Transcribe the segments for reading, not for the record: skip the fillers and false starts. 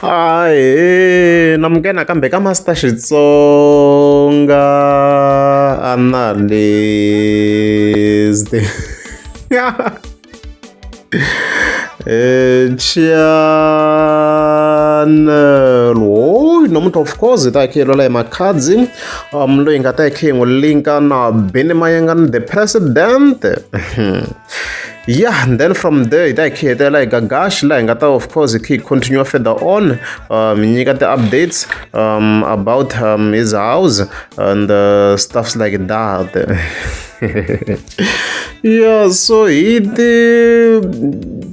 Ai, namkena kambe ka Master Xitsonga analyst. Channel. Oh, nomuntu of course itakhe lola Makhadzi. Lo ingata ikhe ngolinka na Benny Mayengani the president. Yeah, and then from there, like Gagash, like of course, he continue further on. You got the updates about his house and stuffs like that. Yeah, so he the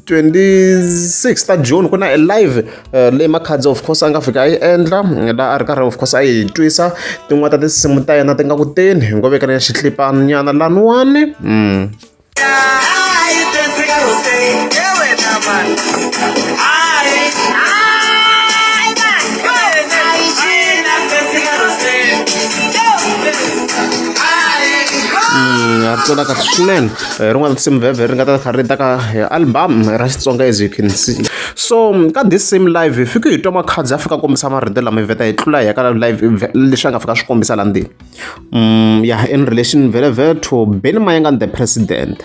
26th of June, kuna live le Makhadzi of course angafika ayendla la arikara of course ayitwisa tin'wata tinsimu ta yena ti nga ku teni ngo veka na xitlipana nyana laniwani. Artola ka swinene rin'wana tinsimu vhevhe ri nga ta kha ri ta ka album ra Xitsonga as you can see. So ka this same live hi fike hi twa Makhadzi a fika kombisa marito lama hi vheta hi tlula hi ya ka live leswi a nga fika swi kombisa la ndzeni. Yeah, in relation vhele to Benny Mayengani the president.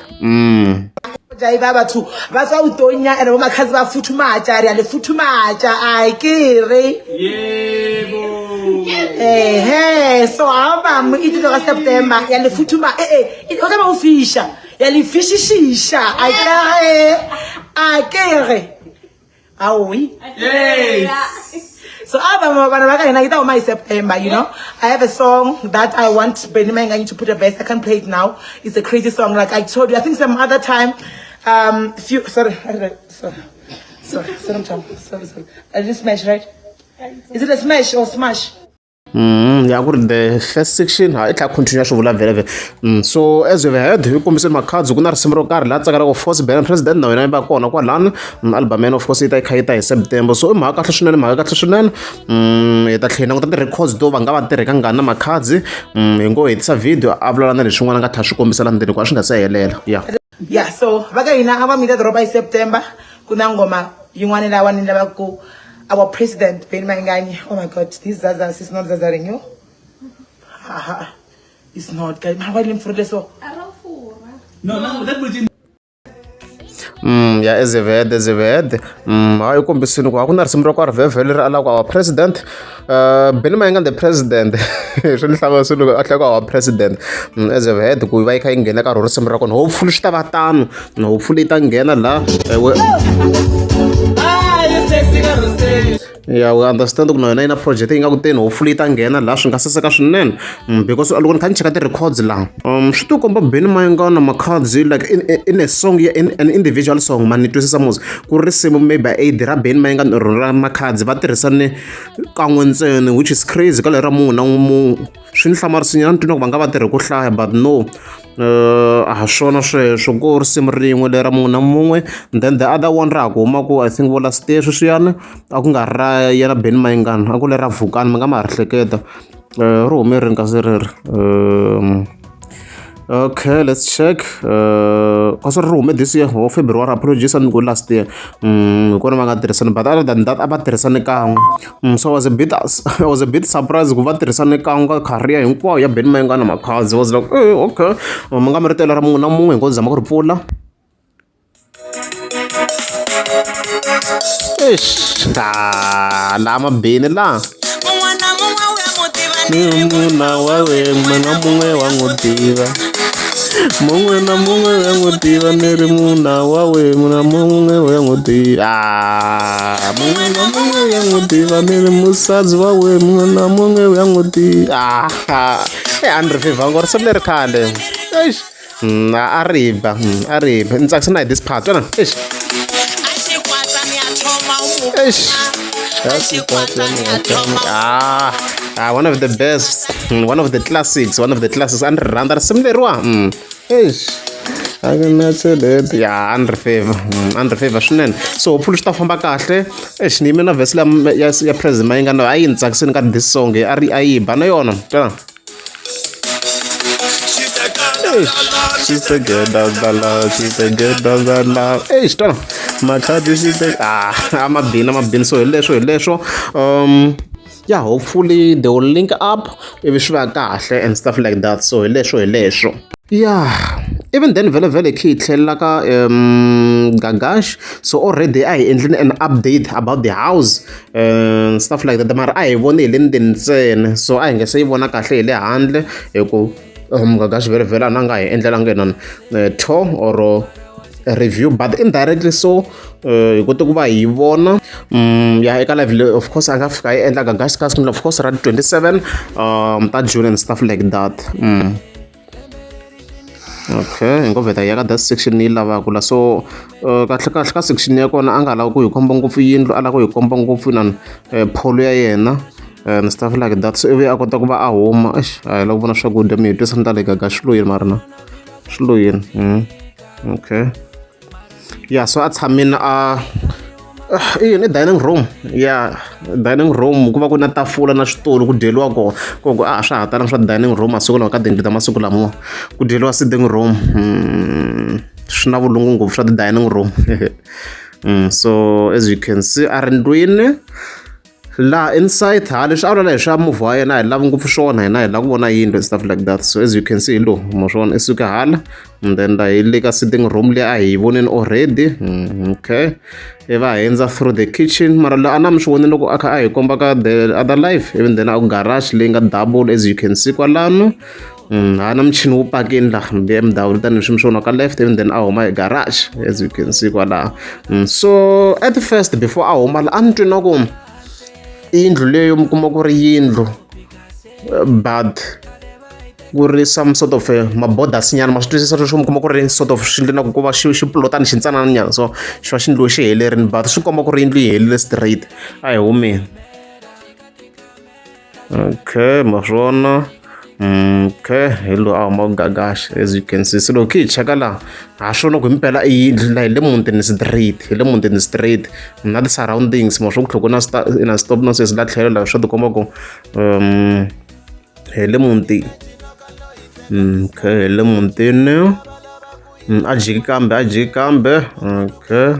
Baba tu basa utonya ene Makhadzi ba futhumaja ari ale futhumaja ai kere yebo so aba mu itilo ka September ya le futhuma o ka ba ufisha ya le fishishisha ai kere awi so aba my September, you know. I have a song that I want Benny Mayengani to put a verse. I can't play it now. It's a crazy song, like I told you. I think some other time, sorry, I didn't smash, right? Is it a smash or smash? Yeah, good. The first section, it continue to vula so as we've heard, you come to Makhadzi kuna risimu ro la tsaka of course Benny president na wena ba kona kwa lana album of course ita khaita hi September so mhaka ka swinene ta tlhela ngota records do va nga va tirheka ngana Makhadzi hi ngo hetisa video a vula na leswin'wana nga tha swi kombisa la ndeni kwa swi nga se helela. Yeah, so vaka hina ava mita drop hi September kuna ngoma yin'wana lawa ni lava ku our president Benny Mayengani. Oh my god, this Zazas is not Zazaring you. It's not guys. How will for this so? No, that was yeah, as a ved. I come to know kuna risimu ro kwa vhele ra ala kwa president Benny Mayengani the president. Shoni hlava sunu atla kwa president as a ved ku va ikha ingena ka risimu ra kona hopefully swi ta va tano hopefully ta nghena la yeah, we understand kuna yona ina project inga kuteni hopefully ta nghena la swi nga saseka swinene because loko ni kha ni cheka ti records la swi to komba Benny Mayengani na Makhadzi like in a song in an individual song man ni twisisa muzi ku ri risimu maybe a ra Benny Mayengani ra Makhadzi va tirhisane kan'we ntsena which is crazy ka le ra munhu na munhu swi ni hlamarisinyana ni twini ku va nga va tirhi ku hlaya but no a swona sweswo ku risimu rin'we lera munhu na mun'we then the other one ra huma ku I think vola stay sweswiyani a ku nga ra yena Benny Mayengani a ku lera Vukani mi nga ma ri hleketa ri hume rini kasi riri okay, let's check because ri hume this year February apologies and go last year kona va nga tirhisani but other than that a va tirhisani kan'we so I was a bit surprised ku va tirhisani kan'we ka career hinkwayo ya Benny Mayengani na Makhadzi. Was like okay mi nga mi ritela ra munhu na mun'we hi ngo zama ku ri pfula la mabini la munhu munwe wa n'wi tiva munwe na munwe wa n'wi tiva ni ri munhu wawe munhu munwe wa n'wi tiva munwe na munwe wa n'wi tiva ni ri musadzi wawe munhu na munwe wa n'wi tiva Andre Favor ngor sele ri khale ariba ni tsakisa na hi this part wena one of the best, one of the classics, and randa simlerwa I can say that yeah under favor swinene so hopefully swi ta famba kahle ni mina verse ya president Mayengani a yi ni tsakisini ka this song a yiba na yona she's a good dog she's a good dog Makhadzi I'm a bin. So yeah, hopefully they will link up if swi va kahle and stuff like that. So hileswo. Yeah, even then vele khi tlhelela ka Gagash, so already I endled an update about the house and stuff like that. Mara I vone le ndeni ntsena, so I nge se vona kahle hi le handle hi ku Gagash vele ananga hi endlelange nan tour or a review, but indirectly so hi kote ku va hi vona yeah eka live of course anga fika hi endla Gagash casting of course around 27 ta June and stuff like that. Okay, ngo veta ya ka that section ni lavaka la, so kahle ka section ya kona anga lava ku hi komba ngopfu yindlu, ala ku hi komba ngopfu nan pholo ya yena and stuff like that. So ivi a kota ku va a huma a lava ku vona swakudya mi hi twisa ni ta le Gagash xilo yini marina xilo yini. Okay, yeah, so a tshamini in dining room, yeah, dining room ku va ku na tafula na switulu ku dyeliwa kona koko swa ha talangi swa dining room masiku lawa ka tiyindlu ta masiku lamawa ku dyeliwa sitting room swi na vulungu ngopfu swa ti-dining room. So as you can see a ri ndlwini laha inside leswi a vulela hi swa movie wa yena a hi lavi ngopfu swona hina hi lava ku vona yindlu and stuff like that. So as you can see lo ma swona i suka hala and then la hi le ka sitting room leyi a hi voneni already. Okay, hi va hundza through the kitchen, mara la a na mi swi voneni loko a kha a hi komba ka the other life. Even then a ku garage leyi nga double as you can see kwalano na muchini wu pakini la BMW tani swi mi swona ka left, even then a huma hi garage as you can see kwala. So at first before a huma la a ni twi na ku indlu leyo mi kuma ku ri yindlu but ku ri some sort of mabodas nyana ma swi twisisa leswi mi kuma ku ri sort of swi endle na ku va xi plotani xi ntsanana nyana, so xi va xi ndliwe xi helerini but swi komba ku ri yindlu yi helile straight a hi humeni. Okay, ma swona okay hello a huma Gagash as you can see. So loko hi cheka laha ha swona ku himpela i yindlu la hi le mutini straight na ti-surroundings ma swo ku tlhoko na stop nonsense la tlhelo la swa ti komba ku hi le mutini. Okay, hi le mutini a jiki kambe. Okay,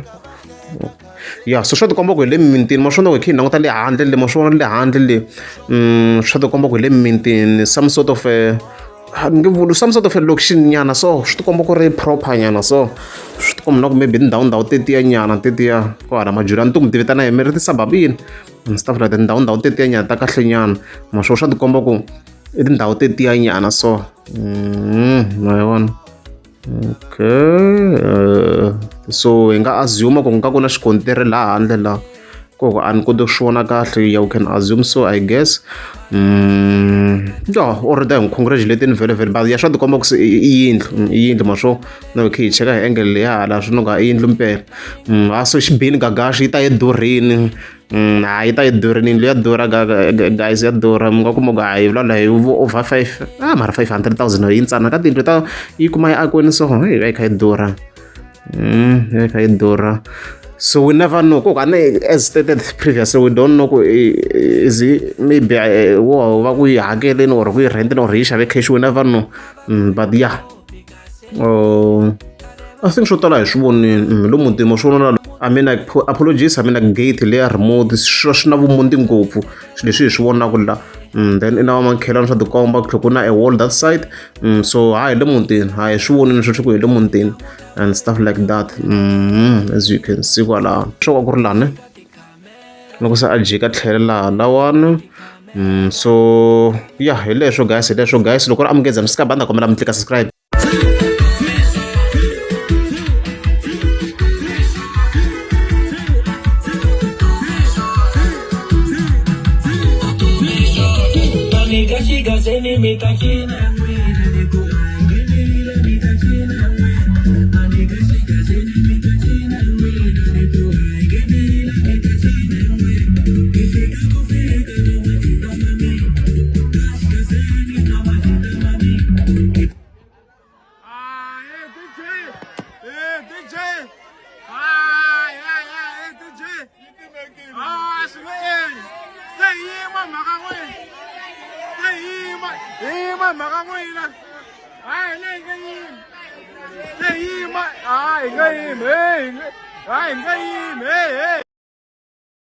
yeah, so swa ti komba ku hi le mintini ma swona ku khi hi languta le handle le ma swona le handle le swa ti komba ku hi le mintini some sort of some sort of a location nyana, so swi ti komba ku ri proper nyana, so swi ti komba na ku maybe ndhawu tetiya nyana tetiya ku hala majuri a ni ti vitana hi mi ri tisababini and stuff like that, ndhawu tetiya nyana ta kahle nyana ma swo swa ti komba ku i tindhawu tetiya nyana so ma hi vona. Okay, so hi nga assume ku nga ku na xikontiri laha handle la koko a ni koti ku swi vona kahle, you can assume so I guess. Yeah, already hi congratulating vele but ya swa ti komba ku i yindlu ma swo na khi hi cheka hi angle leyi hala swi noka i yindlu mpela. So xibini Gagash yi ta yi durhini yi ta yi durhini, yindlu ya durha guys ya durha, mi nga kuma ku hi vulavula hi over 5 mara 500,000 yi ntsana ka tiyindlu ta yi kuma yi akiwini so hi va yi kha yi durha yi durha. So we never know. As stated previously, we don't know is it maybe va ku yi hakeleni or ku yi renteni or yi xave cash, we never know. But yeah, I think swo tala hi swi vonini lo mutini ma swona I mean like apologies, I mean like gate leya remote swi na vumunti ngopfu swilo leswi hi swi vonaka la. Then i na makhelana swa tikomba ku na a wall that side, so hi le mutini hi swi vonini sweswi ku hi le mutini and stuff like that. As you can see kwala swo ku ri lani loko se a jika tlhelo laha lawani. So yeah, hi leswo guys loko ri amukeza mi sika banda kombela mi tlika subscribe. Hayi ngayimi.